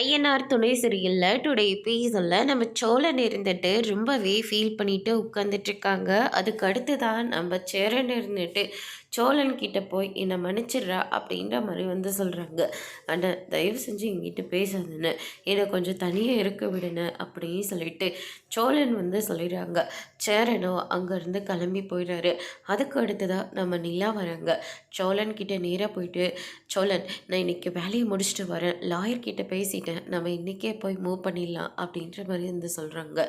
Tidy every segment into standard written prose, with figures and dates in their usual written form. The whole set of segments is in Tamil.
ஐயனார் துணை சரியில்ல டுடே எபிசோட்ல நம்ம சோழன் இருந்துட்டு ரொம்பவே ஃபீல் பண்ணிட்டு உட்காந்துட்ருக்காங்க. அதுக்கு அடுத்து தான் நம்ம சேரன் இருந்துட்டு சோழன் கிட்ட போய் என்னை மன்னிச்சிடுறா அப்படின்ற மாதிரி வந்து சொல்கிறாங்க. ஆனால் தயவு செஞ்சு எங்கிட்ட பேசாதுன்னு என்னை கொஞ்சம் தனியாக இருக்க விடுன அப்படின்னு சொல்லிட்டு சோழன் வந்து சொல்லிடுறாங்க. சேரனோ அங்கேருந்து கிளம்பி போயிடுறாரு. அதுக்கு அடுத்து தான் நம்ம நிலா வராங்க. சோழன் கிட்ட நேராக போயிட்டு, சோழன் நான் இன்னைக்கு வேலையை முடிச்சுட்டு வரேன், லாயர்கிட்ட பேசிட்டேன், நம்ம இன்றைக்கே போய் மூவ் பண்ணிடலாம் அப்படின்ற மாதிரி வந்து சொல்கிறாங்க.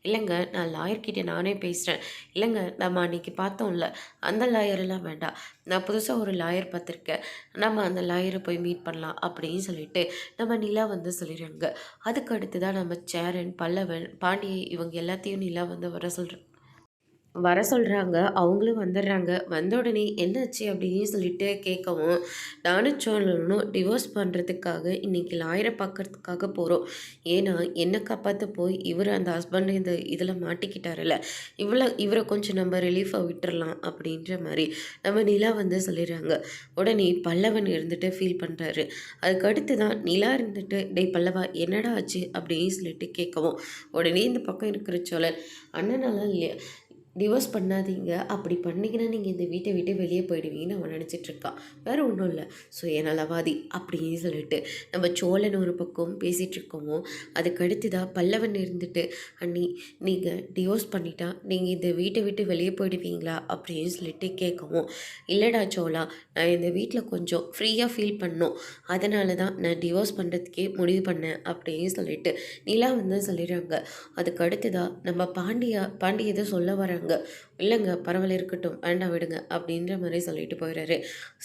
இல்லைங்க, நான் லாயர்கிட்ட நானே பேசுகிறேன். இல்லைங்க, நம்ம அன்றைக்கி பார்த்தோம்ல, அந்த லாயரெல்லாம் வேண்டாம், நான் புதுசாக ஒரு லாயர் பார்த்துருக்கேன், நம்ம அந்த லாயரை போய் மீட் பண்ணலாம் அப்படின்னு சொல்லிட்டு நம்ம நிலா வந்து சொல்லிடுறாங்க. அதுக்கு அடுத்து தான் நம்ம சேரன், பல்லவன், பாண்டியை இவங்க எல்லாத்தையும் நிலா வந்து வர சொல்கிறாங்க. அவங்களும் வந்துடுறாங்க. வந்த உடனே என்னாச்சு அப்படின்னு சொல்லிட்டு கேட்கவும், நானும் சோழனும் டிவோர்ஸ் பண்ணுறதுக்காக இன்றைக்கி லாயரை பார்க்கறதுக்காக போகிறோம். ஏன்னா என்னை காப்பாற்ற போய் இவர் அந்த ஹஸ்பண்ட் இந்த இதில் மாட்டிக்கிட்டார்ல, இவரை கொஞ்சம் நம்ம ரிலீஃபாக விட்டுறலாம் அப்படின்ற மாதிரி நம்ம நிலா வந்து சொல்லிடுறாங்க. உடனே பல்லவன் இருந்துட்டு ஃபீல் பண்ணுறாரு. அதுக்கு அடுத்து தான் நிலா இருந்துட்டு, டே பல்லவா என்னடா ஆச்சு அப்படின்னு சொல்லிட்டு கேட்கவும், உடனே இந்த பக்கம் இருக்கிற சோழன், அண்ணனாலாம் இல்லையா டிவோர்ஸ் பண்ணாதீங்க, அப்படி பண்ணிங்கன்னா நீங்கள் இந்த வீட்டை விட்டு வெளியே போயிடுவீங்கன்னு அவன் நினச்சிட்ருக்கான், வேறு ஒன்றும் இல்லை, சுயநலவாதி அப்படின்னு சொல்லிட்டு நம்ம சோழன் ஒரு பக்கம் பேசிகிட்ருக்கோமோ. அதுக்கடுத்து தான் பல்லவன் இருந்துட்டு, அண்ணி நீங்கள் டிவோர்ஸ் பண்ணிட்டா நீங்கள் இந்த வீட்டை விட்டு வெளியே போயிடுவீங்களா அப்படின்னு சொல்லிட்டு கேட்கவும், இல்லைடா சோழா, நான் இந்த வீட்டில் கொஞ்சம் ஃப்ரீயாக ஃபீல் பண்ணோம், அதனால தான் நான் டிவோர்ஸ் பண்ணுறதுக்கே முடிவு பண்ணேன் அப்படின்னு சொல்லிட்டு நிலா வந்து சொல்லிடுறாங்க. அதுக்கு அடுத்து தான் நம்ம பாண்டியதை சொல்ல வராங்க. இல்லைங்க, பரவாயில்ல, இருக்கட்டும், வேண்டாம் விடுங்க அப்படின்ற மாதிரி சொல்லிட்டு போயிடுறாரு.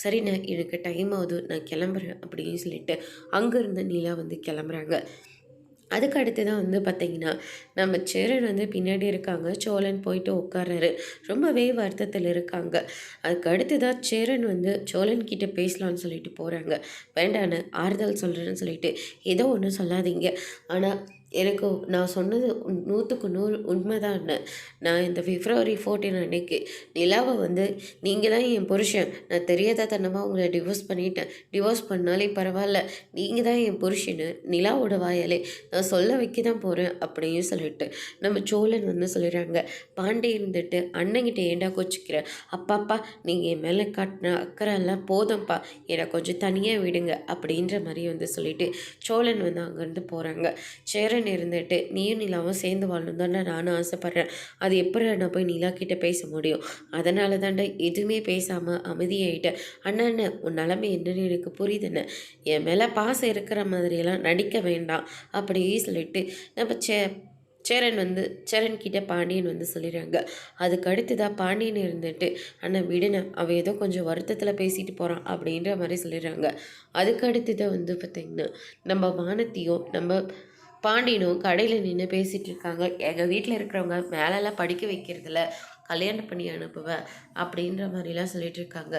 சரிண்ணே, எனக்கு டைம் ஆகுது, நான் கிளம்புறேன் அப்படின்னு சொல்லிட்டு அங்கேருந்து நிலா வந்து கிளம்புறாங்க. அதுக்கு அடுத்து தான் வந்து பார்த்திங்கன்னா நம்ம சேரன் வந்து பின்னாடி இருக்காங்க. சோழன் போயிட்டு உட்கார்றாரு. ரொம்பவே வருத்தத்தில் இருக்காங்க. அதுக்கு அடுத்து தான் சேரன் வந்து சோழன் கிட்டே பேசலான்னு சொல்லிட்டு போகிறாங்க. வேண்டான்னு ஆறுதல் சொல்கிறேன்னு சொல்லிட்டு, ஏதோ ஒன்று சொல்லாதீங்க, ஆனால் எனக்கு நான் சொன்னது 100க்கு 100 உண்மைதான்னு. நான் இந்த February 14 அன்னைக்கு நிலாவை வந்து, நீங்கள் தான் என் புருஷன், நான் தெரியாத தனமாக உங்களை டிவோர்ஸ் பண்ணிட்டேன், டிவோர்ஸ் பண்ணாலே பரவாயில்ல, நீங்கள் தான் என் புருஷன்னு நிலாவோட வாயாலே நான் சொல்ல வைக்க தான் போகிறேன் அப்படின்னு சொல்லிட்டு நம்ம சோழன் வந்து சொல்லிடுறாங்க. பாண்டி இருந்துட்டு, அண்ணங்கிட்ட ஏண்டா கோச்சிக்கிற, அப்பாப்பா நீங்கள் என் மேலே காட்டின அக்கறை எல்லாம் போதும்ப்பா, என்னை கொஞ்சம் தனியாக விடுங்க அப்படின்ற மாதிரி வந்து சொல்லிட்டு சோழன் வந்து அங்கேருந்து போகிறாங்க. சேரன் இருந்துட்டு, நீயும் நிலாவும் சேர்ந்து வாழணும் தானே நானும் ஆசைப்பட்றேன், அது எப்படி நான் போய் நிலா கிட்டே பேச முடியும், அதனால தாண்டா எதுவுமே பேசாமல் அமைதியாயிட்டேன். அண்ணன் உன் நிலைமை என்னன்னு எனக்கு புரியுதுன்னு, என் மேலே பாசம் இருக்கிற மாதிரியெல்லாம் நடிக்க வேண்டாம் அப்படி சொல்லிட்டு நம்ம சேரன் கிட்ட பாண்டியன் வந்து சொல்லிடுறாங்க. அதுக்கு அடுத்து தான் பாண்டியன் இருந்துட்டு, அண்ணன் விடுன, அவன் ஏதோ கொஞ்சம் வருத்தத்தில் பேசிட்டு போகிறான் அப்படின்ற மாதிரி சொல்லிடுறாங்க. அதுக்கு அடுத்து தான் வந்து பார்த்திங்கன்னா நம்ம வானத்தையும் நம்ம பாண்டியனும் கடையில் நின்று பேசிகிட்டு இருக்காங்க. எங்கள் வீட்டில் இருக்கிறவங்க மேலெல்லாம் படிக்க வைக்கிறதுல கல்யாணம் பண்ணி அனுப்புவேன் அப்படின்ற மாதிரிலாம் சொல்லிட்டு இருக்காங்க.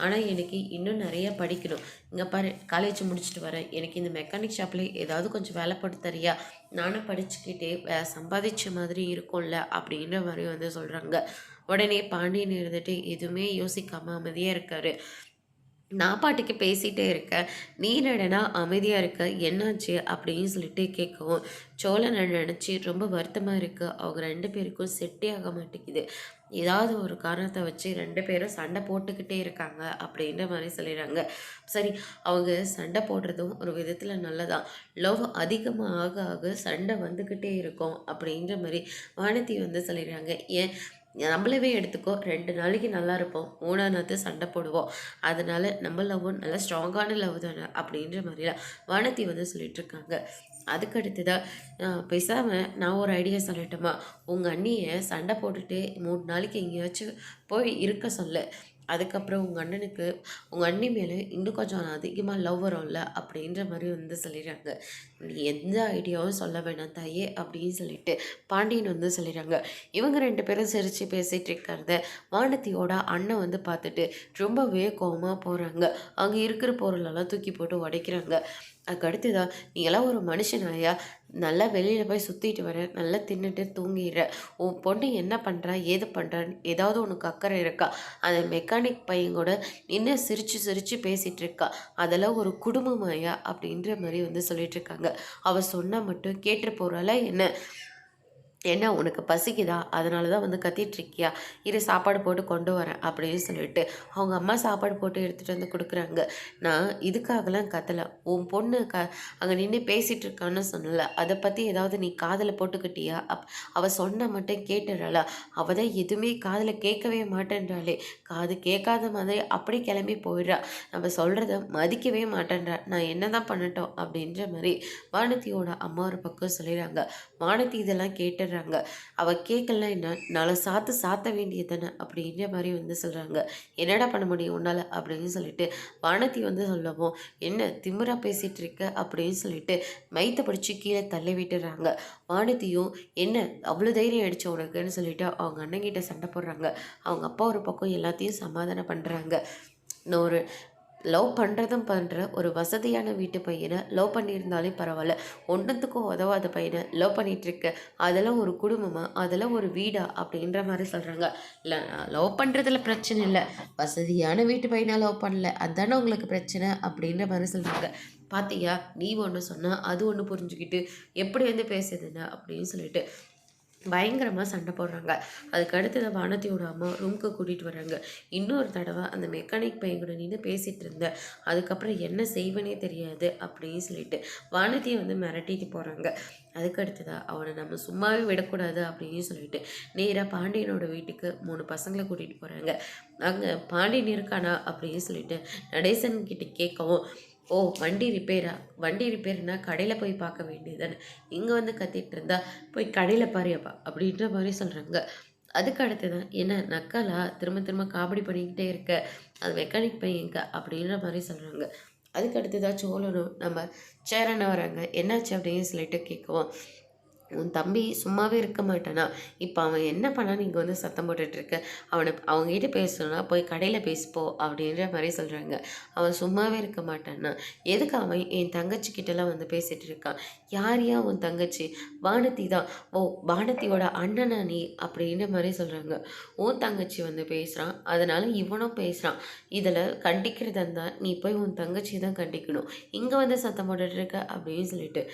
ஆனால் எனக்கு இன்னும் நிறையா படிக்கணும். இங்கே பாரு, காலேஜ் முடிச்சுட்டு வரேன், எனக்கு இந்த மெக்கானிக் ஷாப்பில் ஏதாவது கொஞ்சம் வேலை போட்டு தரியா, நானும் படிச்சுக்கிட்டே சம்பாதிச்ச மாதிரி இருக்கும்ல அப்படின்ற மாதிரி வந்து சொல்கிறாங்க. உடனே பாண்டியன் இருந்துட்டு எதுவுமே யோசிக்காமல் அமைதியாக இருக்கார். நான் பாட்டுக்கு பேசிகிட்டே இருக்கேன், நீ என்னடனா அமைதியாக இருக்க, என்னாச்சு அப்படின்னு சொல்லிட்டு கேட்கவும், சோழனை நினச்சி ரொம்ப வருத்தமாக இருக்குது, அவங்க 2 பேருக்கும் செட்டே ஆக மாட்டேங்குது, ஏதாவது ஒரு காரணத்தை வச்சு 2 பேரும் சண்டை போட்டுக்கிட்டே இருக்காங்க அப்படின்ற மாதிரி சொல்லிடுறாங்க. சரி, அவங்க சண்டை போடுறதும் ஒரு விதத்தில் நல்லதான், லவ் அதிகமாக ஆக ஆக சண்டை வந்துக்கிட்டே இருக்கும் அப்படின்ற மாதிரி வானதி வந்து சொல்லிடுறாங்க. ஏன், நம்மளவே எடுத்துக்கோ, 2 நாளைக்கு நல்லா இருப்போம், 3ஆம் நாள் சண்டை போடுவோம், அதனால் நம்ம லவ்வும் நல்லா ஸ்ட்ராங்கான லவ் தானே அப்படின்ற மாதிரிலாம் வானதி வந்து சொல்லிகிட்ருக்காங்க. அதுக்கடுத்து தான், பேசாமல் நான் ஒரு ஐடியா சொல்லட்டுமா, உங்கள் அண்ணியை சண்டை போட்டுட்டு 3 நாளைக்கு எங்கேயாச்சும் போய் இருக்க சொல்ல, அதுக்கப்புறம் உங்கள் அண்ணி மேலே இன்னும் கொஞ்சம் அதிகமாக லவ் வரும்ல அப்படின்ற மாதிரி வந்து சொல்லிடுறாங்க. நீ எந்த ஐடியாவும் சொல்ல வேணாம் தாயே அப்படின்னு சொல்லிட்டு பாண்டியன் வந்து சொல்லிடுறாங்க. இவங்க 2 பேரும் சிரித்து பேசிகிட்டு இருக்கிறத வானதியோட அண்ணன் வந்து பார்த்துட்டு ரொம்பவே கோவமாக போகிறாங்க. அங்கே இருக்கிற பொருளெல்லாம் தூக்கி போட்டு உடைக்கிறாங்க. அதுக்கு அடுத்ததா, "நீ எல்லாம் ஒரு மனுஷனாயா? நல்லா வெளியில போய் சுத்திட்டு வர, நல்லா தின்னுட்டு தூங்கிர்ற. உன் பொண்ணு என்ன பண்றா? ஏது பண்றான்னு ஏதாவது உனக்கு அக்கறை இருக்கா? அந்த மெக்கானிக் பையன் கூட நின்னு சிரிச்சு சிரிச்சு பேசிட்டு இருக்கா. அதெல்லாம் ஒரு குடும்பமாயா?" அப்படின்ற மாரி வந்து சொல்லிட்டு இருக்காங்க. அவ சொன்னா மட்டும் கேட்டுற போறாளா என்ன? "என்ன உனக்கு பசிக்குதா? அதனால தான் வந்து கத்திட்டுருக்கியா? இரு சாப்பாடு போட்டு கொண்டு வரேன்" அப்படின்னு சொல்லிட்டு, அவங்க அம்மா சாப்பாடு போட்டு எடுத்துகிட்டு வந்து குடுக்குறாங்க. நான் இதுக்காகலாம் கத்தல. உன் பொண்ணு அங்க நின்னு பேசிட்டு இருக்கான்னு சொன்னேன்ல, அத பத்தி ஏதாவது நீ காதுல போட்டுக்கிட்டியா? அவ சொன்னா மட்டும் கேட்டுறாளா? அவ தான் எதுவுமே காதுல கேட்கவே மாட்டேன்றாளே! காது கேட்காத மாதிரி அப்படியே கிளம்பி போயிடுறா. நம்ம சொல்றத மதிக்கவே மாட்டேன்றா. நான் என்னதான் பண்ணட்டும்? அப்படின்ற மாரி வானதியோட அம்மா ஒரு பக்கம் சொல்லிடுறாங்க. வானதி இதெல்லாம் கேட்டுடுறாங்க. அவ கேட்கலனா என்ன? 4 சாத்து சாத்த வேண்டியது தானே! அப்படின்ற மாரி வந்து சொல்றாங்க. "என்னடா பண்ண முடியும் உன்னால?" அப்படின்னு சொல்லிட்டு வானதி வந்து சொல்லவும், "என்ன திமிரா பேசிட்டு இருக்க?" அப்படின்னு சொல்லிட்டு வயித்த பிடிச்சு கீழ தள்ளி விட்டுர்றாங்க. வானதியும், "என்ன அவ்ளோ தைரியம் ஆயிடுச்சா உனக்குன்னு?" சொல்லிட்டு அவங்க அண்ணங்கிட்ட சண்டை போடுறாங்க. அவங்க அப்பா ஒரு பக்கம் எல்லாத்தையும் சமாதானம் பண்றாங்க. நான் ஒரு லவ் பண்ணுறதும் பண்ணுற ஒரு வசதியான வீட்டு பையனை லவ் பண்ணியிருந்தாலே பரவாயில்ல. ஒன்றுத்துக்கும் உதவாத பையனை லவ் பண்ணிகிட்ருக்க, அதெல்லாம் ஒரு குடும்பமா? அதெல்லாம் ஒரு வீடா? அப்படின்ற மாதிரி சொல்கிறாங்க. இல்லை, நான் லவ் பண்ணுறதுல பிரச்சனை இல்லை, வசதியான வீட்டு பையனை லவ் பண்ணல, அதானே உங்களுக்கு பிரச்சனை அப்படின்ற மாதிரி சொல்கிறாங்க. "பாத்தியா, நீ ஒன்று சொன்னால் அது ஒன்று புரிஞ்சுக்கிட்டு எப்படி வந்து பேசுதுன்னு" அப்படின்னு சொல்லிட்டு பயங்கரமாக சண்டை போடுறாங்க. அதுக்கு அடுத்தது வானதியோட அம்மா ரூமுக்கு கூட்டிகிட்டு வராங்க. இன்னொரு தடவை அந்த மெக்கானிக் பையன் கூட நின்று பேசிகிட்டு இருந்தேன், அதுக்கப்புறம் என்ன செய்வனே தெரியாது அப்படின்னு சொல்லிட்டு வானதியை வந்து மிரட்டிட்டு போகிறாங்க. அதுக்கு அடுத்ததா அவனை நம்ம சும்மாவே விடக்கூடாது அப்படின்னு சொல்லிட்டு நேராக பாண்டியனோட வீட்டுக்கு 3 பசங்களை கூட்டிகிட்டு போகிறாங்க. அங்கே பாண்டியன் இருக்கானா அப்படின்னு சொல்லிட்டு நடேசன் கிட்ட கேட்கவும், "ஓ, வண்டி ரிப்பேரா? வண்டி ரிப்பேர்னா கடையில் போய் பார்க்க வேண்டியது தானே, இங்கே வந்து கத்திட்டு இருந்தா போய் கடையில் பாரியாப்பா" அப்படின்ற மாதிரி சொல்கிறாங்க. அதுக்கு அடுத்ததான், "என்ன நக்கலா? திரும்ப திரும்ப காமெடி பண்ணிக்கிட்டே இருக்க, அது மெக்கானிக் பையன்ங்க" அப்படின்ற மாதிரி சொல்கிறாங்க. அதுக்கு அடுத்ததா சோழனும் நம்ம சேரனை வராங்க. "என்னாச்சு?" அப்படின்னு சொல்லிட்டு கேட்கவும், "உன் தம்பி சும்மாவே இருக்க மாட்டானா? இப்போ அவன் என்ன பண்ணான்னு இங்கே வந்து சத்தம் போட்டுட்ருக்க? அவங்ககிட்ட பேசணும்னா போய் கடையில் பேசிப்போ" அப்படின்ற மாதிரி சொல்கிறாங்க. "அவன் சும்மாவே இருக்க மாட்டானா? எதுக்கு அவன் என் தங்கச்சிக்கிட்டலாம் வந்து பேசிகிட்டு இருக்கான்? யார் உன் தங்கச்சி? வானதி தான். ஓ, வானதியோட அண்ணனா நீ?" அப்படின்ற மாதிரி சொல்கிறாங்க. "உன் தங்கச்சி வந்து பேசுகிறான், அதனால இவனும் பேசுகிறான். இதில் கண்டிக்கிறதா இருந்தால் நீ போய் உன் தங்கச்சி தான் கண்டிக்கணும். இங்கே வந்து சத்தம் போட்டுட்ருக்க" அப்படின்னு சொல்லிட்டு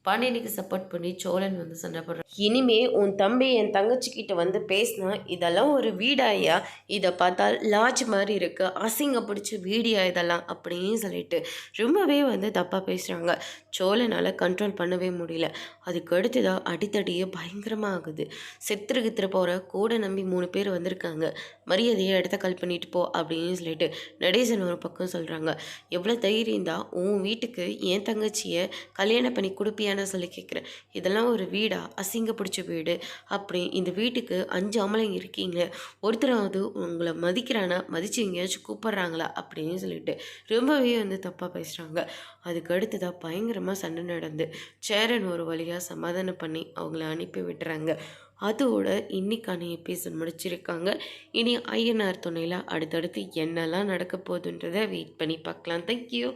பாண்டியனுக்கு சப்போர்ட் பண்ணி சோழன் வந்து சண்டை போடுறான். "இனிமே உன் தம்பி என் தங்கச்சிக்கிட்ட வந்து பேசினா இதெல்லாம் ஒரு வீடாயா? இதை பார்த்தால் லாட்ஜ் மாதிரி இருக்கு, அசிங்க பிடிச்ச வீடியா இதெல்லாம்" அப்படின்னு சொல்லிட்டு ரொம்பவே வந்து தப்பாக பேசுகிறாங்க. சோழனால் கண்ட்ரோல் பண்ணவே முடியல. அதுக்கு அடுத்ததாக அடித்தடியே பயங்கரமாக ஆகுது. செத்துரு கித்துரு போகிற கூட நம்பி 3 பேர் வந்திருக்காங்க, மரியாதையை இடத்த கல் பண்ணிட்டு போ அப்படின்னு சொல்லிட்டு நடேசன் ஒரு பக்கம் சொல்கிறாங்க. "எவ்வளோ தைரியம் தான் உன் வீட்டுக்கு என் தங்கச்சியை கல்யாணம் பண்ணி கொடுப்பியான்னு சொல்லி கேட்குறேன். இதெல்லாம் ஒரு வீடா? அசிங்க பிடிச்ச வீடு. அப்படி இந்த வீட்டுக்கு 5 ஆம்பளைங்க இருக்கீங்களே, ஒருத்தராவது உங்களை மதிக்கிறானா? மதித்து எங்கேயாச்சும் கூப்பிட்றாங்களா?" அப்படின்னு சொல்லிட்டு ரொம்பவே வந்து தப்பாக பேசுகிறாங்க. அதுக்கு அடுத்ததாக பயங்கரமாக சண்டை நடந்து சேரன் ஒரு வழியாக சமாதானம் பண்ணி அவங்கள அனுப்பி விட்டுறாங்க. அதோட இன்னைக்கான எபிசோட் முடிச்சிருக்காங்க. இனி ஐயனார் துணையில் அடுத்தடுத்து என்னெல்லாம் நடக்க போகுதுன்றதை வெயிட் பண்ணி பார்க்கலாம். தேங்க்யூ.